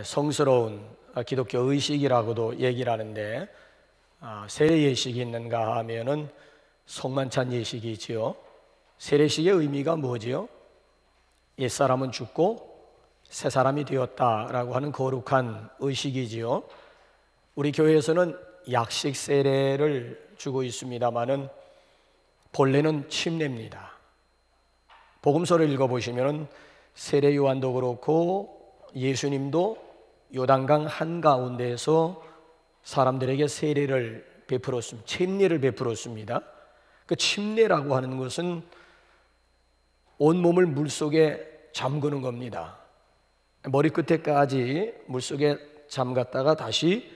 성스러운 기독교 의식이라고도 얘기를 하는데, 세례 예식이 있는가 하면은 성만찬 예식이지요. 세례식의 의미가 뭐지요? 옛사람은 죽고 새 사람이 되었다라고 하는 거룩한 의식이지요. 우리 교회에서는 약식 세례를 주고 있습니다만은 본래는 침례입니다. 복음서를 읽어보시면 세례 요한도 그렇고 예수님도 요단강 한가운데에서 사람들에게 세례를 베풀었습니다. 침례를 베풀었습니다. 그 침례라고 하는 것은 온몸을 물속에 잠그는 겁니다. 머리끝에까지 물속에 잠갔다가 다시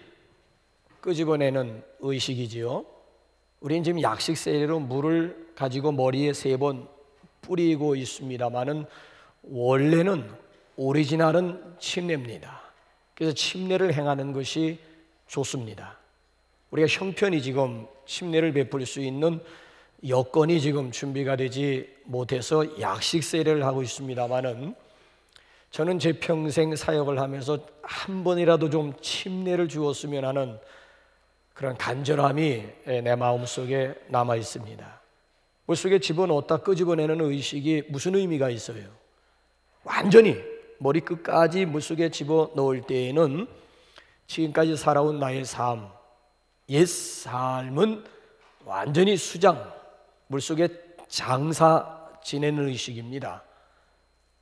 끄집어내는 의식이지요. 우리는 지금 약식 세례로 물을 가지고 머리에 3번 뿌리고 있습니다만은 원래는 오리지널은 침례입니다. 그래서 침례를 행하는 것이 좋습니다. 우리가 형편이 지금 침례를 베풀 수 있는 여건이 지금 준비가 되지 못해서 약식 세례를 하고 있습니다만은, 저는 제 평생 사역을 하면서 한 번이라도 좀 침례를 주었으면 하는 그런 간절함이 내 마음속에 남아 있습니다. 물속에 집어넣었다 끄집어내는 의식이 무슨 의미가 있어요? 완전히 머리끝까지 물속에 집어넣을 때에는 지금까지 살아온 나의 삶, 옛 삶은 완전히 수장, 물속에 장사 지내는 의식입니다.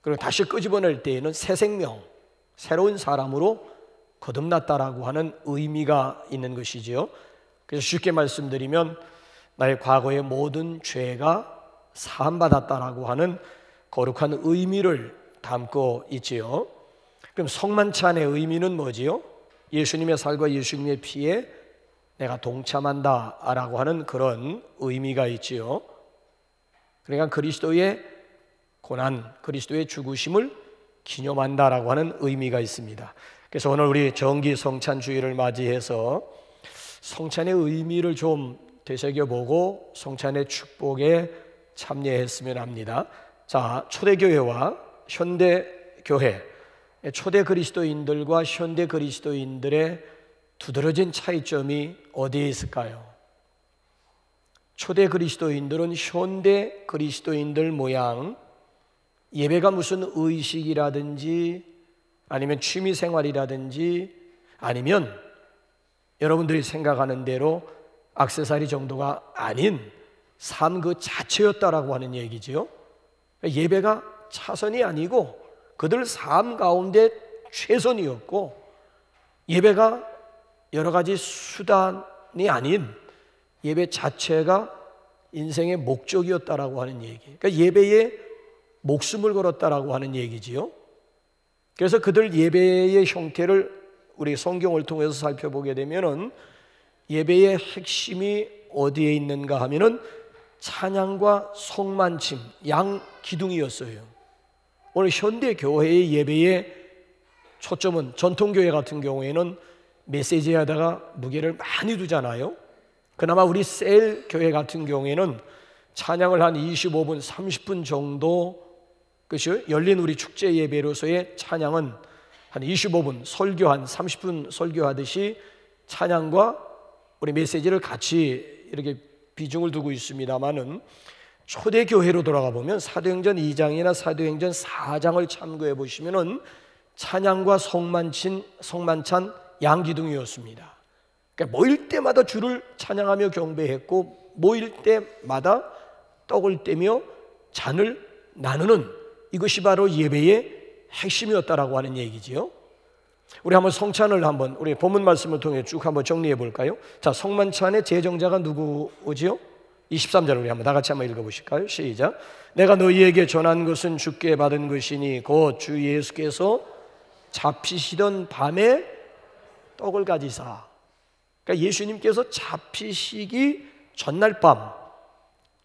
그리고 다시 끄집어낼 때에는 새 생명, 새로운 사람으로 거듭났다라고 하는 의미가 있는 것이지요. 그래서 쉽게 말씀드리면 나의 과거의 모든 죄가 사함받았다라고 하는 거룩한 의미를 담고 있지요. 그럼 성만찬의 의미는 뭐지요? 예수님의 살과 예수님의 피에 내가 동참한다라고 하는 그런 의미가 있지요. 그러니까 그리스도의 고난, 그리스도의 죽으심을 기념한다라고 하는 의미가 있습니다. 그래서 오늘 우리 정기 성찬 주일을 맞이해서 성찬의 의미를 좀 되새겨보고 성찬의 축복에 참여했으면 합니다. 자, 초대교회와 현대교회, 초대 그리스도인들과 현대 그리스도인들의 두드러진 차이점이 어디에 있을까요? 초대 그리스도인들은 현대 그리스도인들 모양 예배가 무슨 의식이라든지 아니면 취미생활이라든지 아니면 여러분들이 생각하는 대로 액세서리 정도가 아닌 삶 그 자체였다라고 하는 얘기지요. 예배가 차선이 아니고 그들 삶 가운데 최선이었고, 예배가 여러 가지 수단이 아닌 예배 자체가 인생의 목적이었다라고 하는 얘기. 그러니까 예배에 목숨을 걸었다라고 하는 얘기지요. 그래서 그들 예배의 형태를 우리 성경을 통해서 살펴보게 되면은 예배의 핵심이 어디에 있는가 하면은 찬양과 성만침, 양 기둥이었어요. 오늘 현대 교회의 예배의 초점은 전통교회 같은 경우에는 메시지에다가 무게를 많이 두잖아요. 그나마 우리 셀 교회 같은 경우에는 찬양을 한 25분, 30분 정도, 그렇죠? 열린 우리 축제 예배로서의 찬양은 한 25분, 설교 한 30분 설교하듯이 찬양과 우리 메시지를 같이 이렇게 비중을 두고 있습니다만은, 초대교회로 돌아가 보면 사도행전 2장이나 사도행전 4장을 참고해 보시면은 찬양과 성만찬 양기둥이었습니다. 그러니까 모일 때마다 주를 찬양하며 경배했고, 모일 때마다 떡을 떼며 잔을 나누는 이것이 바로 예배의 핵심이었다라고 하는 얘기지요. 우리 한번 성찬을 한번 우리 본문 말씀을 통해 쭉 한번 정리해 볼까요? 자, 성만찬의 제정자가 누구지요? 23절 우리 한번 다 같이 한번 읽어보실까요? 시작. 내가 너희에게 전한 것은 주께 받은 것이니 곧 주 예수께서 잡히시던 밤에 떡을 가지사. 그러니까 예수님께서 잡히시기 전날 밤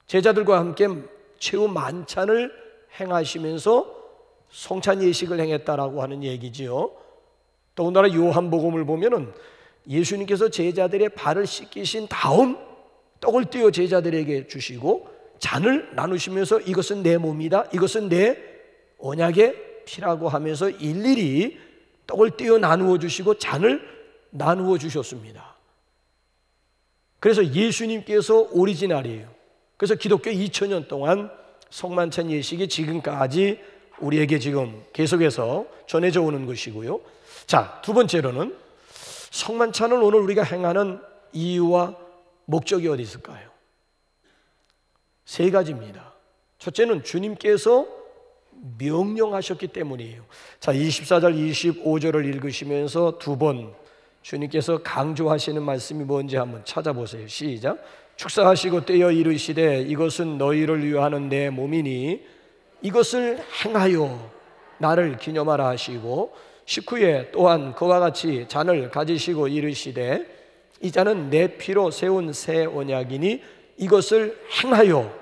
제자들과 함께 최후 만찬을 행하시면서 성찬 예식을 행했다라고 하는 얘기지요. 더군다나 요한복음을 보면은 예수님께서 제자들의 발을 씻기신 다음 떡을 떼어 제자들에게 주시고 잔을 나누시면서 이것은 내 몸이다, 이것은 내 언약의 피라고 하면서 일일이 떡을 떼어 나누어 주시고 잔을 나누어 주셨습니다. 그래서 예수님께서 오리지널이에요. 그래서 기독교 2000년 동안 성만찬 예식이 지금까지 우리에게 지금 계속해서 전해져 오는 것이고요. 자, 두 번째로는 성만찬을 오늘 우리가 행하는 이유와 목적이 어디 있을까요? 세 가지입니다. 첫째는 주님께서 명령하셨기 때문이에요. 자, 24절 25절을 읽으시면서 두 번 주님께서 강조하시는 말씀이 뭔지 한번 찾아보세요. 시작. 축사하시고 떼어 이르시되 이것은 너희를 위하는 내 몸이니 이것을 행하여 나를 기념하라 하시고, 식후에 또한 그와 같이 잔을 가지시고 이르시되 이 잔은 내 피로 세운 새 언약이니 이것을 행하여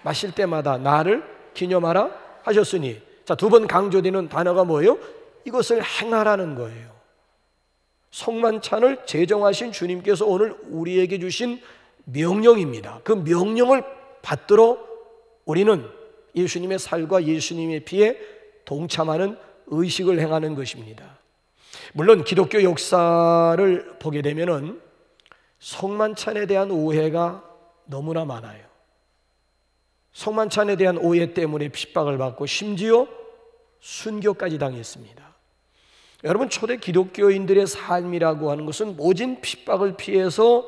마실 때마다 나를 기념하라 하셨으니, 자, 두 번 강조되는 단어가 뭐예요? 이것을 행하라는 거예요. 성만찬을 제정하신 주님께서 오늘 우리에게 주신 명령입니다. 그 명령을 받들어 우리는 예수님의 살과 예수님의 피에 동참하는 의식을 행하는 것입니다. 물론 기독교 역사를 보게 되면은 성만찬에 대한 오해가 너무나 많아요. 성만찬에 대한 오해 때문에 핍박을 받고 심지어 순교까지 당했습니다. 여러분, 초대 기독교인들의 삶이라고 하는 것은 모진 핍박을 피해서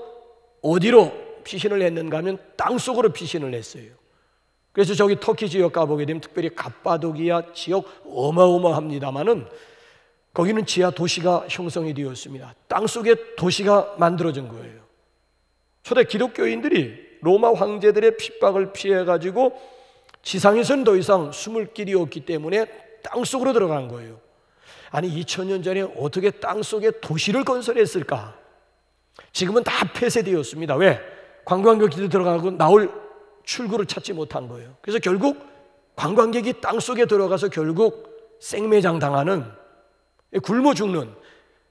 어디로 피신을 했는가 하면 땅속으로 피신을 했어요. 그래서 저기 터키 지역 가보게 되면 특별히 갑바도기아 지역 어마어마합니다마는 거기는 지하 도시가 형성이 되었습니다. 땅속에 도시가 만들어진 거예요. 초대 기독교인들이 로마 황제들의 핍박을 피해가지고 지상에서는 더 이상 숨을 길이 없기 때문에 땅속으로 들어간 거예요. 아니, 2000년 전에 어떻게 땅속에 도시를 건설했을까? 지금은 다 폐쇄되었습니다. 왜? 관광객들이 들어가고 나올 출구를 찾지 못한 거예요. 그래서 결국 관광객이 땅속에 들어가서 결국 생매장 당하는, 굶어 죽는,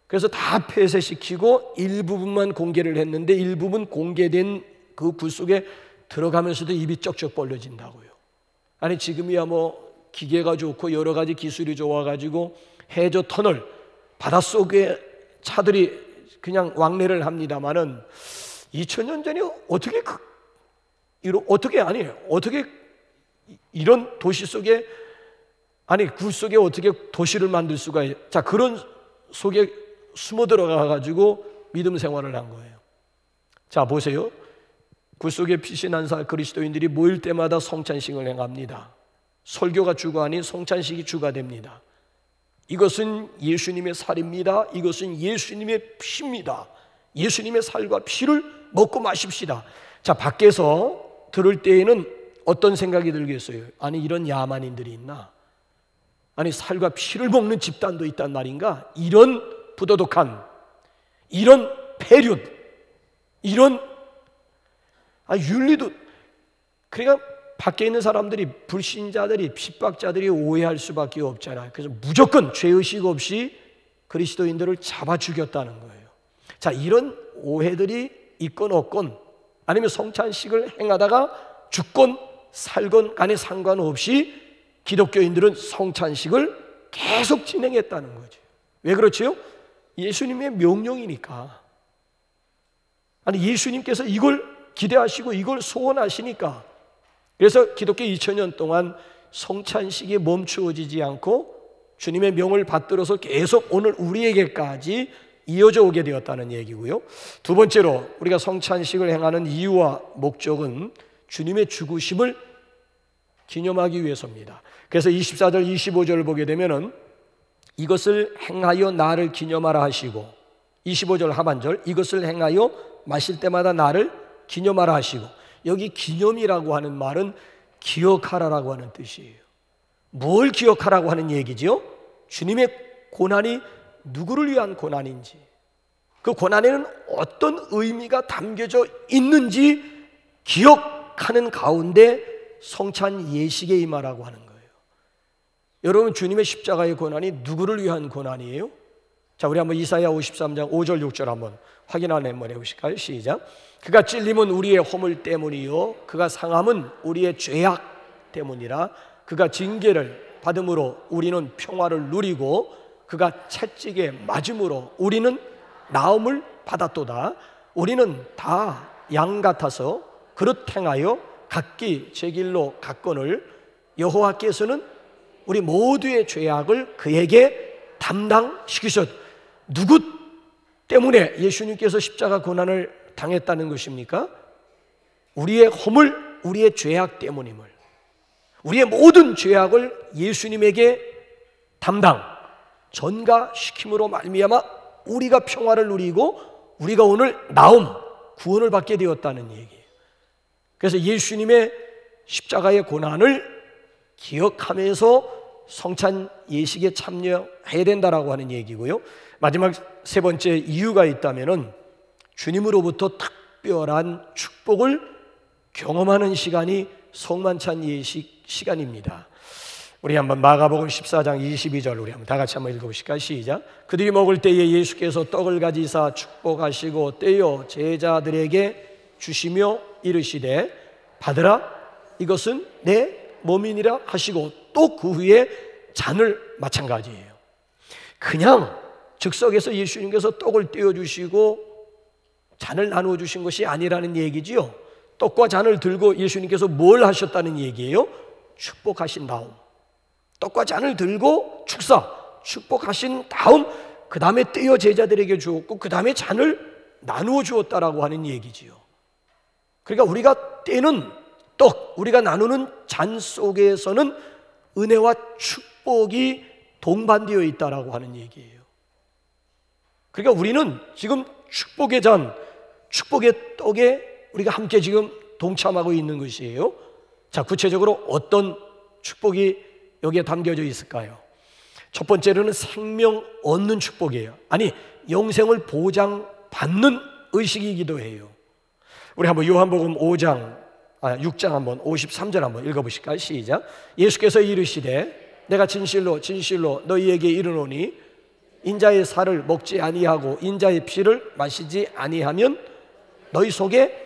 그래서 다 폐쇄시키고 일부분만 공개를 했는데 일부분 공개된 그 굴 속에 들어가면서도 입이 쩍쩍 벌려진다고요. 아니, 지금이야 뭐 기계가 좋고 여러 가지 기술이 좋아가지고 해저 터널, 바닷속에 차들이 그냥 왕래를 합니다마는 2000년 전에 어떻게 어떻게 이런 도시 속에, 아니 굴 속에 어떻게 도시를 만들 수가 있어요? 자, 그런 속에 숨어 들어가 가지고 믿음 생활을 한 거예요. 자, 보세요. 굴 속에 피신한 그리스도인들이 모일 때마다 성찬식을 행합니다. 설교가 주가 아닌 성찬식이 주가 됩니다. 이것은 예수님의 살입니다. 이것은 예수님의 피입니다. 예수님의 살과 피를 먹고 마십시다. 자, 밖에서 들을 때에는 어떤 생각이 들겠어요? 아니, 이런 야만인들이 있나? 아니, 살과 피를 먹는 집단도 있단 말인가? 이런 부도덕한, 이런 폐륜, 이런 윤리도, 그러니까 밖에 있는 사람들이, 불신자들이, 핍박자들이 오해할 수밖에 없잖아요. 그래서 무조건 죄의식 없이 그리스도인들을 잡아 죽였다는 거예요. 자, 이런 오해들이 있건 없건, 아니면 성찬식을 행하다가 죽건 살건 간에 상관없이 기독교인들은 성찬식을 계속 진행했다는 거죠. 왜 그렇지요? 예수님의 명령이니까. 아니, 예수님께서 이걸 기대하시고 이걸 소원하시니까. 그래서 기독교 2000년 동안 성찬식이 멈추어지지 않고 주님의 명을 받들어서 계속 오늘 우리에게까지 이어져 오게 되었다는 얘기고요. 두 번째로 우리가 성찬식을 행하는 이유와 목적은 주님의 죽으심을 기념하기 위해서입니다. 그래서 24절 25절을 보게 되면은 이것을 행하여 나를 기념하라 하시고, 25절 하반절 이것을 행하여 마실 때마다 나를 기념하라 하시고, 여기 기념이라고 하는 말은 기억하라라고 하는 뜻이에요. 뭘 기억하라고 하는 얘기지요? 주님의 고난이 누구를 위한 고난인지, 그 고난에는 어떤 의미가 담겨져 있는지 기억하는 가운데 성찬 예식에 임하라고 하는 거예요. 여러분, 주님의 십자가의 고난이 누구를 위한 고난이에요? 자, 우리 한번 이사야 53장 5절 6절 한번 확인하는 한번 해보실까요? 시작. 그가 찔림은 우리의 허물 때문이요 그가 상함은 우리의 죄악 때문이라. 그가 징계를 받음으로 우리는 평화를 누리고 그가 채찍에 맞음으로 우리는 나음을 받았도다. 우리는 다 양 같아서 그릇 행하여 각기 제 길로 갔거늘 여호와께서는 우리 모두의 죄악을 그에게 담당시키셨. 누구 때문에 예수님께서 십자가 고난을 당했다는 것입니까? 우리의 허물, 우리의 죄악 때문임을, 우리의 모든 죄악을 예수님에게 담당, 전가시킴으로 말미암아 우리가 평화를 누리고 우리가 오늘 나음, 구원을 받게 되었다는 얘기예요. 그래서 예수님의 십자가의 고난을 기억하면서 성찬 예식에 참여해야 된다라고 하는 얘기고요. 마지막 세 번째 이유가 있다면은 주님으로부터 특별한 축복을 경험하는 시간이 성만찬 예식 시간입니다. 우리 한번 마가복음 14장 22절 우리 한번 다 같이 한번 읽어보실까요? 시작. 그들이 먹을 때에 예수께서 떡을 가지사 축복하시고 떼어 제자들에게 주시며 이르시되 받으라, 이것은 내 몸이니라 하시고 또 그 후에 잔을 마찬가지예요. 그냥 즉석에서 예수님께서 떡을 떼어주시고 잔을 나누어 주신 것이 아니라는 얘기지요. 떡과 잔을 들고 예수님께서 뭘 하셨다는 얘기예요? 축복하신 다음, 떡과 잔을 들고 축복하신 다음 그 다음에 떼어 제자들에게 주었고 그 다음에 잔을 나누어 주었다라고 하는 얘기지요. 그러니까 우리가 떼는 떡, 우리가 나누는 잔 속에서는 은혜와 축복이 동반되어 있다라고 하는 얘기예요. 그러니까 우리는 지금 축복의 잔, 축복의 떡에 우리가 함께 지금 동참하고 있는 것이에요. 자, 구체적으로 어떤 축복이 여기에 담겨져 있을까요? 첫 번째로는 생명 얻는 축복이에요. 아니, 영생을 보장받는 의식이기도 해요. 우리 한번 요한복음 6장 한번 53절 한번 읽어보실까요? 시작. 예수께서 이르시되 내가 진실로 진실로 너희에게 이르노니 인자의 살을 먹지 아니하고 인자의 피를 마시지 아니하면 너희 속에,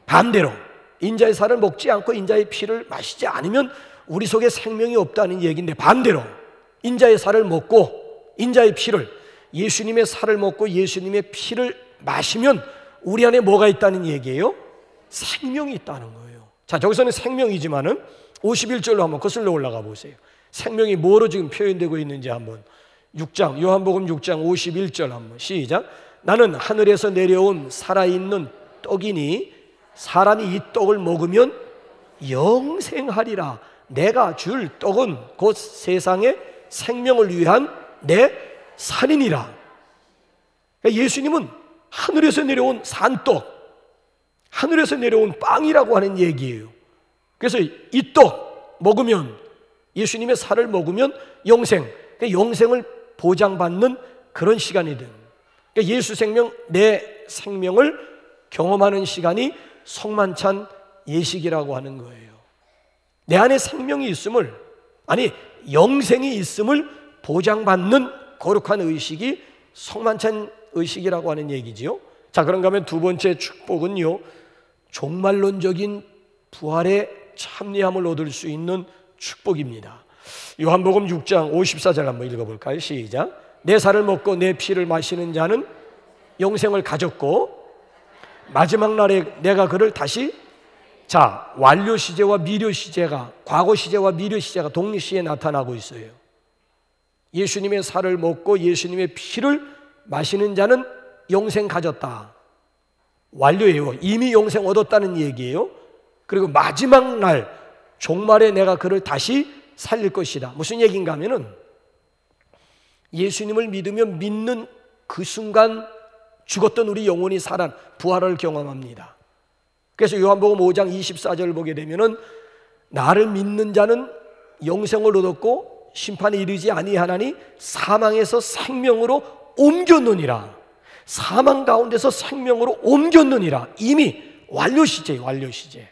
반대로 인자의 살을 먹지 않고 인자의 피를 마시지 않으면 우리 속에 생명이 없다는 얘기인데, 반대로 인자의 살을 먹고 인자의 피를, 예수님의 살을 먹고 예수님의 피를 마시면 우리 안에 뭐가 있다는 얘기예요? 생명이 있다는 거예요. 자, 저기서는 생명이지만은 51절로 한번 거슬러 올라가 보세요. 생명이 뭐로 지금 표현되고 있는지 한번. 요한복음 6장 51절 한번 시작. 나는 하늘에서 내려온 살아있는 떡이니 사람이 이 떡을 먹으면 영생하리라. 내가 줄 떡은 곧 세상의 생명을 위한 내 살이니라. 그러니까 예수님은 하늘에서 내려온 산떡, 하늘에서 내려온 빵이라고 하는 얘기예요. 그래서 이 떡 먹으면, 예수님의 살을 먹으면 영생, 그러니까 영생을 보장받는 그런 시간이든, 그러니까 예수 생명, 내 생명을 경험하는 시간이 성만찬 예식이라고 하는 거예요. 내 안에 생명이 있음을, 아니 영생이 있음을 보장받는 거룩한 의식이 성만찬 의식이라고 하는 얘기지요. 자, 그런가 하면 두 번째 축복은요, 종말론적인 부활의 참여함을 얻을 수 있는 축복입니다. 요한복음 6장 54절 한번 읽어볼까요? 시작. 내 살을 먹고 내 피를 마시는 자는 영생을 가졌고 마지막 날에 내가 그를 다시, 자, 완료 시제와 미료 시제가, 과거 시제와 미료 시제가 동시에 나타나고 있어요. 예수님의 살을 먹고 예수님의 피를 마시는 자는 영생 가졌다, 완료예요. 이미 영생 얻었다는 얘기예요. 그리고 마지막 날 종말에 내가 그를 다시 살릴 것이다. 무슨 얘기인가 하면은 예수님을 믿으면 믿는 그 순간 죽었던 우리 영혼이 살아 부활을 경험합니다. 그래서 요한복음 5장 24절 보게 되면은 나를 믿는 자는 영생을 얻었고 심판에 이르지 아니하나니 사망에서 생명으로 옮겼느니라. 사망 가운데서 생명으로 옮겼느니라. 이미 완료 시제예요. 완료 시제.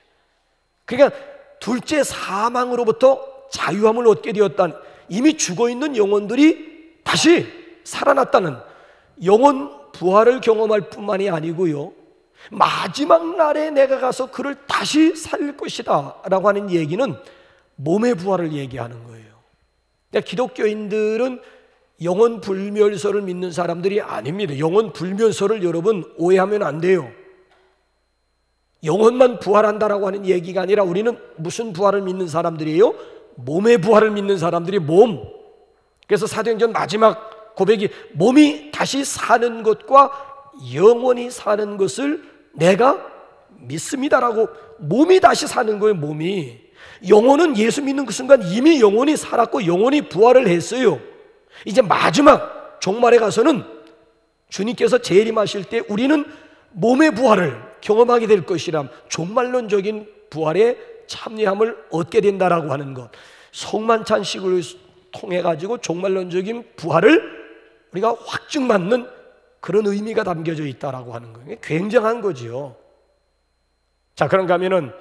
그러니까 둘째 사망으로부터 자유함을 얻게 되었다는, 이미 죽어있는 영혼들이 다시 살아났다는, 영혼 부활을 경험할 뿐만이 아니고요, 마지막 날에 내가 가서 그를 다시 살릴 것이다 라고 하는 얘기는 몸의 부활을 얘기하는 거예요. 그러니까 기독교인들은 영혼 불멸설을 믿는 사람들이 아닙니다. 영혼 불멸설을 여러분 오해하면 안 돼요. 영혼만 부활한다라고 하는 얘기가 아니라 우리는 무슨 부활을 믿는 사람들이에요? 몸의 부활을 믿는 사람들이 몸. 그래서 사도행전 마지막 고백이 몸이 다시 사는 것과 영원히 사는 것을 내가 믿습니다라고. 몸이 다시 사는 거예요. 몸이. 영혼은 예수 믿는 그 순간 이미 영혼이 살았고 영혼이 부활을 했어요. 이제 마지막 종말에 가서는 주님께서 재림하실 때 우리는 몸의 부활을 경험하게 될 것이라 종말론적인 부활의 참여함을 얻게 된다라고 하는 것. 성만찬식을 통해 가지고 종말론적인 부활을 우리가 확증받는 그런 의미가 담겨져 있다라고 하는 거예요. 굉장한 거지요. 자, 그런가 하면은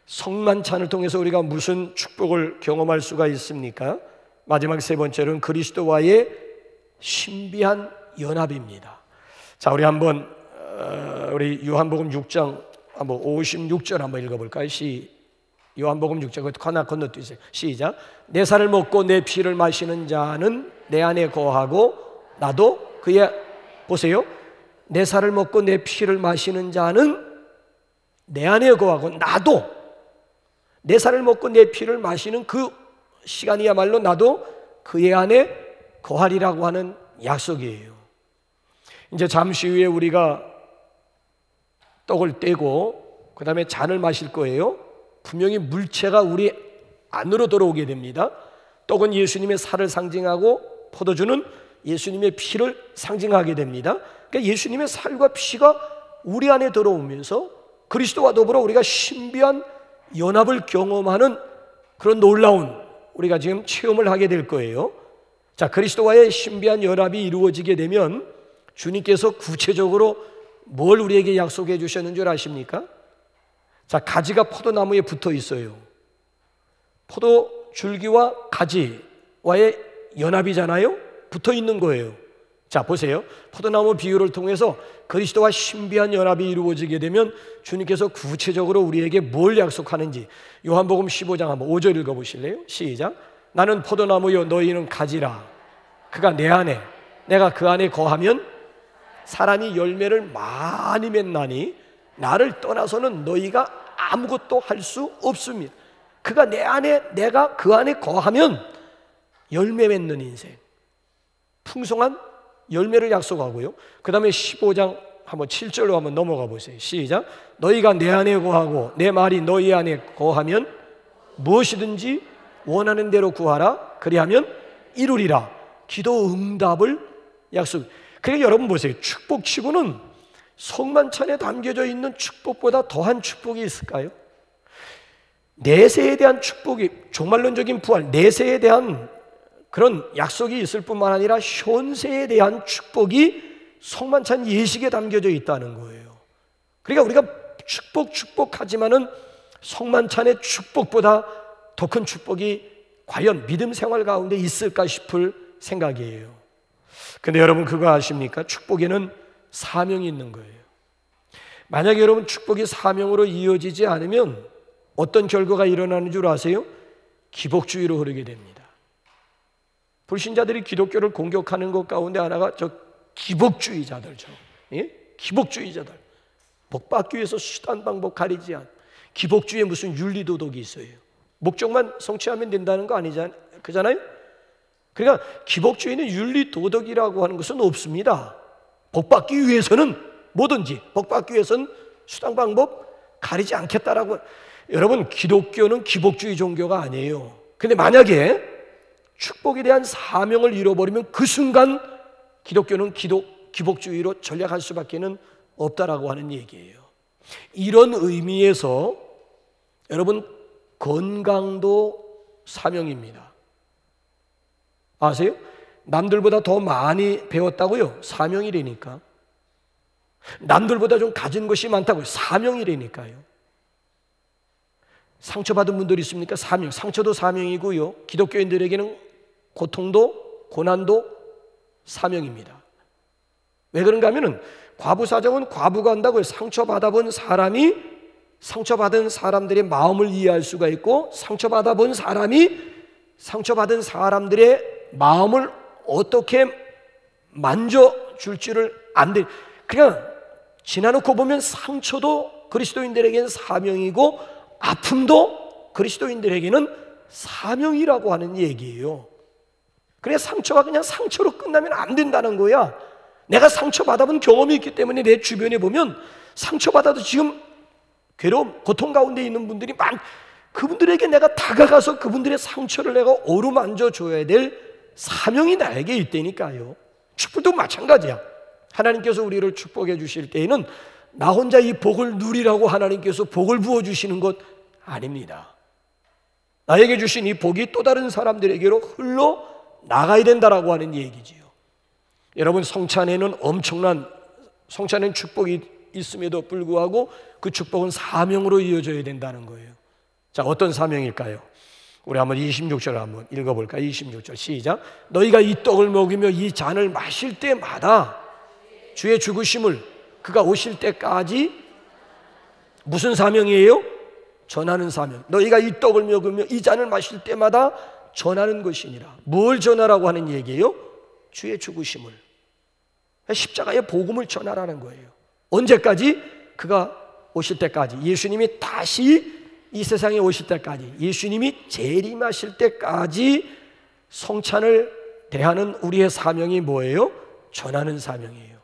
성만찬을 통해서 우리가 무슨 축복을 경험할 수가 있습니까? 마지막 세 번째로는 그리스도와의 신비한 연합입니다. 자, 우리 한번 우리 요한복음 6장 한번 56절 한번 읽어볼까요? 요한복음 6장 하나 건너뛰세요. 시작. 내 살을 먹고 내 피를 마시는 자는 내 안에 거하고 나도 그의, 보세요, 내 살을 먹고 내 피를 마시는 자는 내 안에 거하고 나도, 내 살을 먹고 내 피를 마시는 그 시간이야말로 나도 그의 안에 거하리라고 하는 약속이에요. 이제 잠시 후에 우리가 떡을 떼고 그 다음에 잔을 마실 거예요. 분명히 물체가 우리 안으로 들어오게 됩니다. 떡은 예수님의 살을 상징하고 포도주는 예수님의 피를 상징하게 됩니다. 그러니까 예수님의 살과 피가 우리 안에 들어오면서 그리스도와 더불어 우리가 신비한 연합을 경험하는 그런 놀라운 우리가 지금 체험을 하게 될 거예요. 자, 그리스도와의 신비한 연합이 이루어지게 되면 주님께서 구체적으로 뭘 우리에게 약속해 주셨는 줄 아십니까? 자, 가지가 포도나무에 붙어 있어요. 포도 줄기와 가지와의 연합이잖아요. 붙어 있는 거예요. 자, 보세요. 포도나무 비유를 통해서 그리스도와 신비한 연합이 이루어지게 되면 주님께서 구체적으로 우리에게 뭘 약속하는지 요한복음 15장 한번 5절 읽어보실래요? 시작. 나는 포도나무요 너희는 가지라. 그가 내 안에 내가 그 안에 거하면 사람이 열매를 많이 맺나니 나를 떠나서는 너희가 아무것도 할 수 없습니다. 그가 내 안에 내가 그 안에 거하면 열매 맺는 인생, 풍성한 열매를 약속하고요. 그 다음에 15장 한번 7절로 한번 넘어가 보세요. 시작. 너희가 내 안에 거하고 내 말이 너희 안에 거하면 무엇이든지 원하는 대로 구하라. 그리하면 이루리라. 기도 응답을 약속. 그러니까 여러분 보세요. 축복치고는 성만찬에 담겨져 있는 축복보다 더한 축복이 있을까요? 내세에 대한 축복이, 종말론적인 부활, 내세에 대한 그런 약속이 있을 뿐만 아니라 현세에 대한 축복이 성만찬 예식에 담겨져 있다는 거예요. 그러니까 우리가 축복하지만은 성만찬의 축복보다 더 큰 축복이 과연 믿음 생활 가운데 있을까 싶을 생각이에요. 근데 여러분 그거 아십니까? 축복에는 사명이 있는 거예요. 만약에 여러분 축복이 사명으로 이어지지 않으면 어떤 결과가 일어나는 줄 아세요? 기복주의로 흐르게 됩니다. 불신자들이 기독교를 공격하는 것 가운데 하나가 저 기복주의자들죠. 예? 기복주의자들. 복 받기 위해서 수단 방법 가리지 않. 기복주의에 무슨 윤리도덕이 있어요. 목적만 성취하면 된다는 거 아니잖아요. 그잖아요? 그러니까 기복주의는 윤리도덕이라고 하는 것은 없습니다. 복 받기 위해서는 뭐든지, 복 받기 위해서는 수단 방법 가리지 않겠다라고. 여러분 기독교는 기복주의 종교가 아니에요. 근데 만약에 축복에 대한 사명을 잃어버리면 그 순간 기독교는 기복주의로 전략할 수밖에 없다라고 하는 얘기예요. 이런 의미에서 여러분 건강도 사명입니다. 아세요? 남들보다 더 많이 배웠다고요? 사명이라니까. 남들보다 좀 가진 것이 많다고요? 사명이라니까요. 상처받은 분들이 있습니까? 사명. 상처도 사명이고요. 기독교인들에게는 고통도 고난도 사명입니다. 왜 그런가 하면은 과부사정은 과부가 한다고요. 상처받아본 사람이 상처받은 사람들의 마음을 이해할 수가 있고 상처받아본 사람이 상처받은 사람들의 마음을 어떻게 만져줄지를 안 돼. 그냥 지나놓고 보면 상처도 그리스도인들에게는 사명이고 아픔도 그리스도인들에게는 사명이라고 하는 얘기예요. 그래, 상처가 그냥 상처로 끝나면 안 된다는 거야. 내가 상처받아본 경험이 있기 때문에 내 주변에 보면 상처받아도 지금 괴로움, 고통 가운데 있는 분들이 그분들에게 내가 다가가서 그분들의 상처를 내가 어루만져 줘야 될 사명이 나에게 있다니까요. 축복도 마찬가지야. 하나님께서 우리를 축복해 주실 때에는 나 혼자 이 복을 누리라고 하나님께서 복을 부어주시는 것 아닙니다. 나에게 주신 이 복이 또 다른 사람들에게로 흘러나가야 된다라고 하는 얘기지요. 여러분, 성찬에는 성찬에는 축복이 있음에도 불구하고 그 축복은 사명으로 이어져야 된다는 거예요. 자, 어떤 사명일까요? 우리 한번 26절 한번 읽어볼까요? 26절 시작. 너희가 이 떡을 먹으며 이 잔을 마실 때마다 주의 죽으심을 그가 오실 때까지 무슨 사명이에요? 전하는 사명. 너희가 이 떡을 먹으며 이 잔을 마실 때마다 전하는 것이니라. 뭘 전하라고 하는 얘기예요? 주의 죽으심을, 십자가의 복음을 전하라는 거예요. 언제까지? 그가 오실 때까지. 예수님이 다시 이 세상에 오실 때까지, 예수님이 재림하실 때까지 성찬을 대하는 우리의 사명이 뭐예요? 전하는 사명이에요.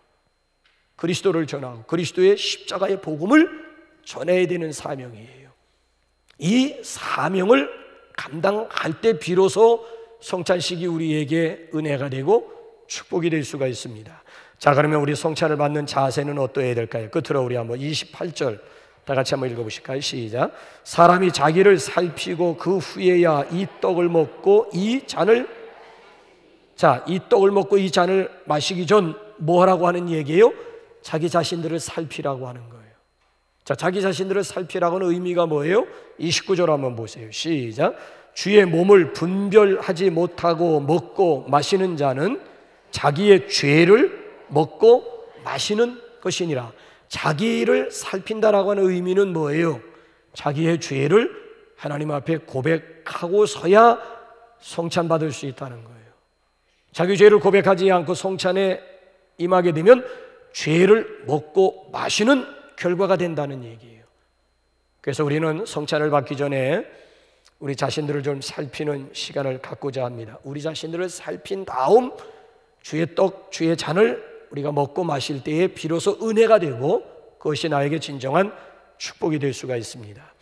그리스도를 전하고 그리스도의 십자가의 복음을 전해야 되는 사명이에요. 이 사명을 감당할 때 비로소 성찬식이 우리에게 은혜가 되고 축복이 될 수가 있습니다. 자, 그러면 우리 성찬을 받는 자세는 어떠해야 될까요? 끝으로 우리 한번 28절 다 같이 한번 읽어보실까요? 시작. 사람이 자기를 살피고 그 후에야 이 떡을 먹고 이 잔을, 자, 이 떡을 먹고 이 잔을 마시기 전 뭐 하라고 하는 얘기예요? 자기 자신들을 살피라고 하는 거예요. 자, 자기 자신들을 살피라고 하는 의미가 뭐예요? 29절 한번 보세요. 시작. 주의 몸을 분별하지 못하고 먹고 마시는 자는 자기의 죄를 먹고 마시는 것이니라. 자기를 살핀다라고 하는 의미는 뭐예요? 자기의 죄를 하나님 앞에 고백하고서야 성찬 받을 수 있다는 거예요. 자기 죄를 고백하지 않고 성찬에 임하게 되면 죄를 먹고 마시는 결과가 된다는 얘기예요. 그래서 우리는 성찬을 받기 전에 우리 자신들을 좀 살피는 시간을 갖고자 합니다. 우리 자신들을 살핀 다음 주의 떡, 주의 잔을 우리가 먹고 마실 때에 비로소 은혜가 되고 그것이 나에게 진정한 축복이 될 수가 있습니다.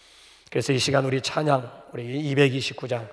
그래서 이 시간 우리 찬양, 우리 229장